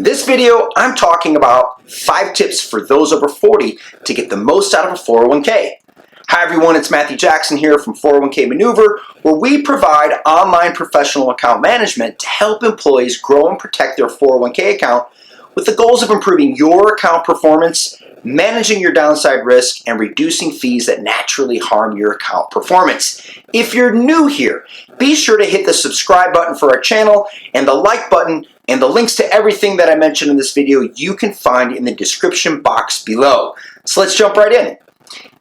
In this video, I'm talking about 5 tips for those over 40 to get the most out of a 401k. Hi everyone, it's Matthew Jackson here from 401k Maneuver, where we provide online professional account management to help employees grow and protect their 401k account with the goals of improving your account performance, managing your downside risk, and reducing fees that naturally harm your account performance. If you're new here, be sure to hit the subscribe button for our channel and the like button, and the links to everything that I mentioned in this video you can find in the description box below. So let's jump right in.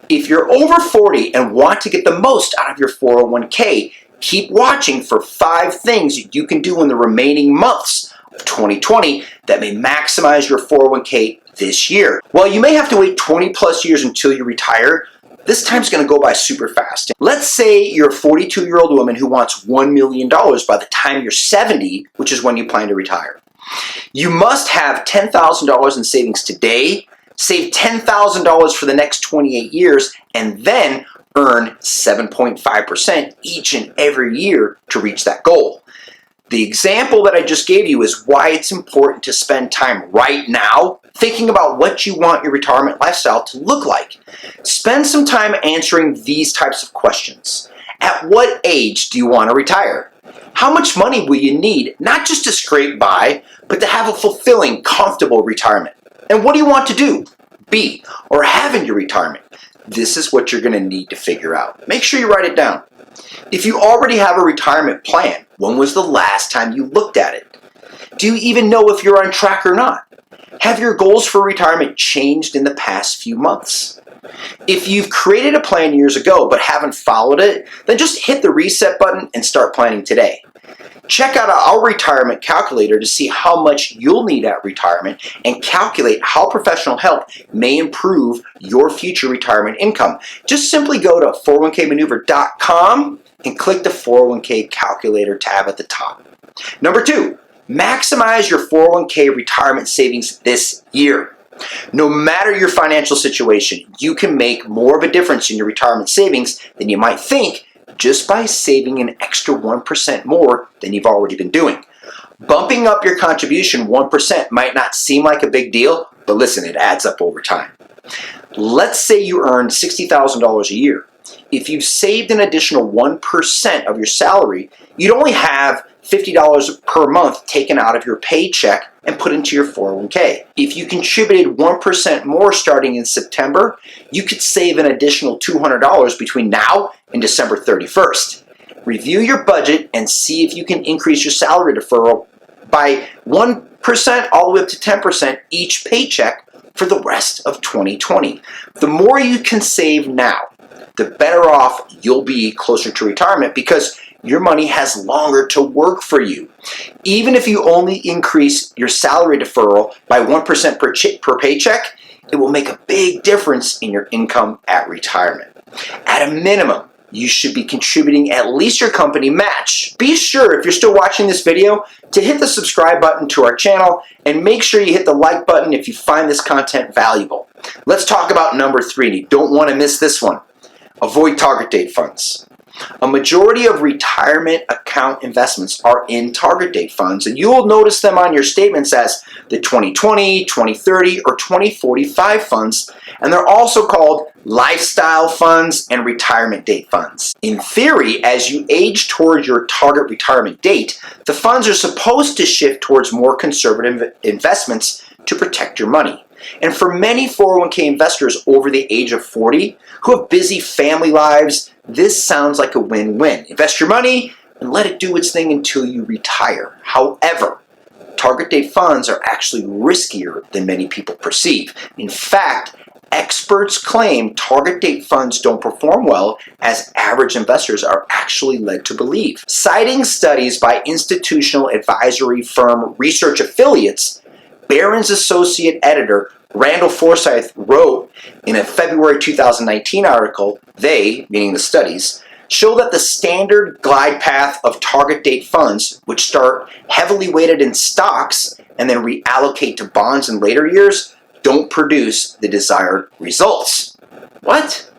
If you're over 40 and want to get the most out of your 401k, keep watching for 5 things you can do in the remaining months of 2020 that may maximize your 401k this year. While you may have to wait 20 plus years until you retire, this time's going to go by super fast. Let's say you're a 42-year-old woman who wants $1 million by the time you're 70, which is when you plan to retire. You must have $10,000 in savings today, save $10,000 for the next 28 years, and then earn 7.5% each and every year to reach that goal. The example that I just gave you is why it's important to spend time right now thinking about what you want your retirement lifestyle to look like. Spend some time answering these types of questions. At what age do you want to retire? How much money will you need, not just to scrape by, but to have a fulfilling, comfortable retirement? And what do you want to do, be, or have in your retirement? This is what you're going to need to figure out. Make sure you write it down. If you already have a retirement plan, when was the last time you looked at it? Do you even know if you're on track or not? Have your goals for retirement changed in the past few months? If you've created a plan years ago but haven't followed it, then just hit the reset button and start planning today. Check out our retirement calculator to see how much you'll need at retirement and calculate how professional help may improve your future retirement income. Just simply go to 401kmaneuver.com and click the 401k calculator tab at the top. Number 2, maximize your 401k retirement savings this year. No matter your financial situation, you can make more of a difference in your retirement savings than you might think just by saving an extra 1% more than you've already been doing. Bumping up your contribution 1% might not seem like a big deal, but listen, it adds up over time. Let's say you earn $60,000 a year. If you've saved an additional 1% of your salary, you'd only have $50 per month taken out of your paycheck and put into your 401k. If you contributed 1% more starting in September, you could save an additional $200 between now and December 31st. Review your budget and see if you can increase your salary deferral by 1% all the way up to 10% each paycheck for the rest of 2020. The more you can save now, the better off you'll be closer to retirement because your money has longer to work for you. Even if you only increase your salary deferral by 1% per paycheck, it will make a big difference in your income at retirement. At a minimum, you should be contributing at least your company match. Be sure, if you're still watching this video, to hit the subscribe button to our channel and make sure you hit the like button if you find this content valuable. Let's talk about number 3, and you don't want to miss this one. Avoid target date funds. A majority of retirement account investments are in target date funds, and you will notice them on your statements as the 2020, 2030, or 2045 funds, and they're also called lifestyle funds and retirement date funds. In theory, as you age towards your target retirement date, the funds are supposed to shift towards more conservative investments to protect your money. And for many 401k investors over the age of 40 who have busy family lives, this sounds like a win-win. Invest your money and let it do its thing until you retire. However, target date funds are actually riskier than many people perceive. In fact, experts claim target date funds don't perform well as average investors are actually led to believe. Citing studies by institutional advisory firm Research Affiliates, Barron's associate editor Randall Forsyth wrote in a February 2019 article, they, meaning the studies, show that the standard glide path of target date funds, which start heavily weighted in stocks and then reallocate to bonds in later years, don't produce the desired results. What?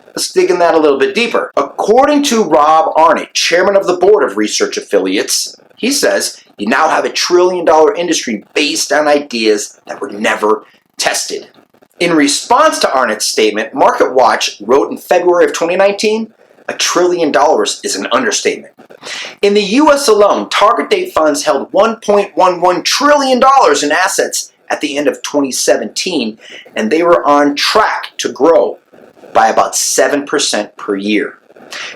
Let's dig in that a little bit deeper. According to Rob Arnott, chairman of the board of Research Affiliates, he says, You now have a $1 trillion industry based on ideas that were never tested. In response to Arnott's statement, MarketWatch wrote in February of 2019, $1 trillion is an understatement. In the US alone, target date funds held $1.11 trillion in assets at the end of 2017, and they were on track to grow by about 7% per year.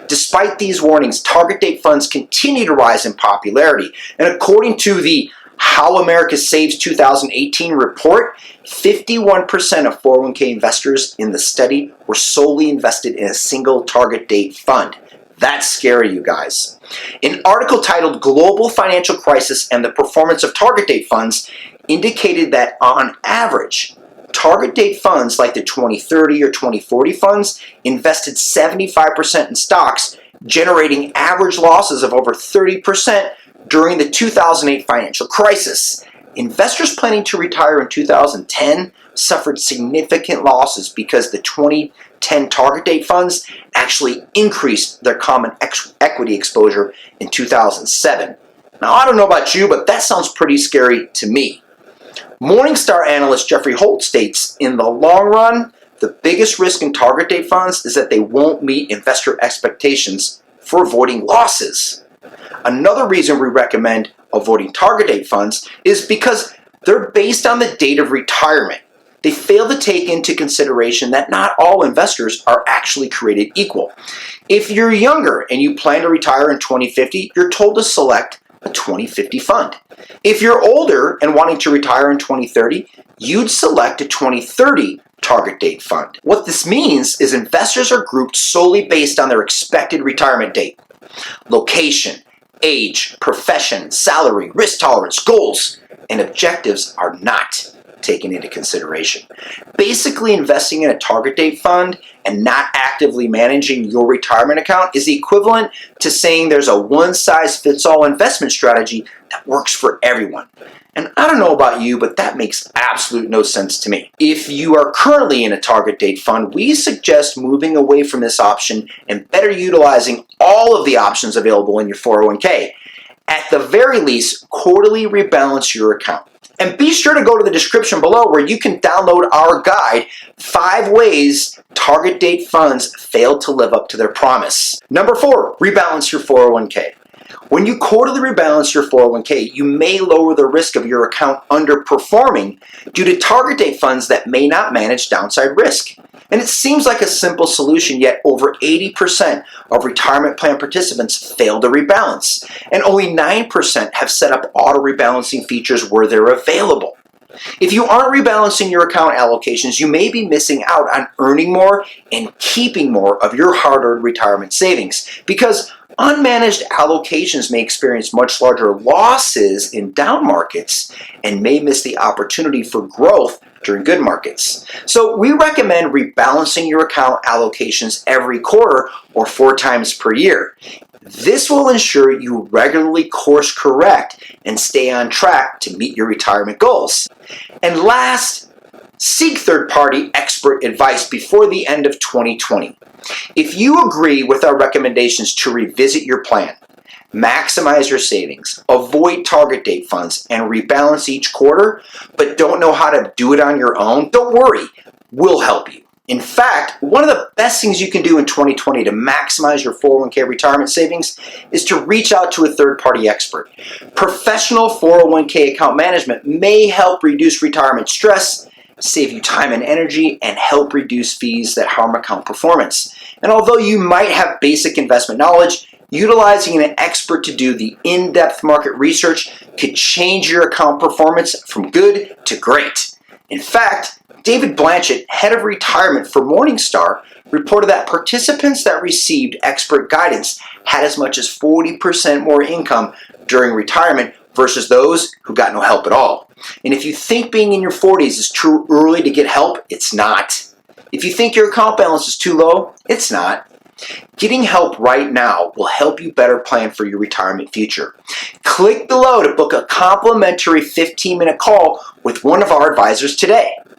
Despite these warnings, target date funds continue to rise in popularity, and according to the How America Saves 2018 report, 51% of 401k investors in the study were solely invested in a single target date fund. That's scary, you guys. An article titled Global Financial Crisis and the Performance of Target Date Funds indicated that on average, target date funds like the 2030 or 2040 funds invested 75% in stocks, generating average losses of over 30% during the 2008 financial crisis. Investors planning to retire in 2010 suffered significant losses because the 2010 target date funds actually increased their common equity exposure in 2007. Now, I don't know about you, but that sounds pretty scary to me. Morningstar analyst Jeffrey Holt states, in the long run, the biggest risk in target date funds is that they won't meet investor expectations for avoiding losses. Another reason we recommend avoiding target date funds is because they're based on the date of retirement. They fail to take into consideration that not all investors are actually created equal. If you're younger and you plan to retire in 2050, you're told to select a 2050 fund. If you're older and wanting to retire in 2030, you'd select a 2030 target date fund. What this means is investors are grouped solely based on their expected retirement date. Location, age, profession, salary, risk tolerance, goals, and objectives are not taken into consideration. Basically, investing in a target date fund and not actively managing your retirement account is the equivalent to saying there's a one-size-fits-all investment strategy that works for everyone. And I don't know about you, but that makes absolute no sense to me. If you are currently in a target date fund, we suggest moving away from this option and better utilizing all of the options available in your 401k. At the very least, quarterly rebalance your account. And be sure to go to the description below where you can download our guide, 5 Ways Target Date Funds Failed to Live Up to Their Promise. Number 4, rebalance your 401k. When you quarterly rebalance your 401k, you may lower the risk of your account underperforming due to target date funds that may not manage downside risk. And it seems like a simple solution, yet over 80% of retirement plan participants fail to rebalance, and only 9% have set up auto rebalancing features where they're available. If you aren't rebalancing your account allocations, you may be missing out on earning more and keeping more of your hard-earned retirement savings, because unmanaged allocations may experience much larger losses in down markets and may miss the opportunity for growth during good markets. So we recommend rebalancing your account allocations every quarter or 4 times per year. This will ensure you regularly course correct and stay on track to meet your retirement goals. And last, seek third-party expert advice before the end of 2020. If you agree with our recommendations to revisit your plan, maximize your savings, avoid target date funds, and rebalance each quarter, but don't know how to do it on your own, don't worry, we'll help you. In fact, one of the best things you can do in 2020 to maximize your 401k retirement savings is to reach out to a third-party expert. Professional 401k account management may help reduce retirement stress, save you time and energy, and help reduce fees that harm account performance. And although you might have basic investment knowledge, utilizing an expert to do the in-depth market research could change your account performance from good to great. In fact, David Blanchett, head of retirement for Morningstar, reported that participants that received expert guidance had as much as 40% more income during retirement versus those who got no help at all. And if you think being in your 40s is too early to get help, it's not. If you think your account balance is too low, it's not. Getting help right now will help you better plan for your retirement future. Click below to book a complimentary 15-minute call with one of our advisors today.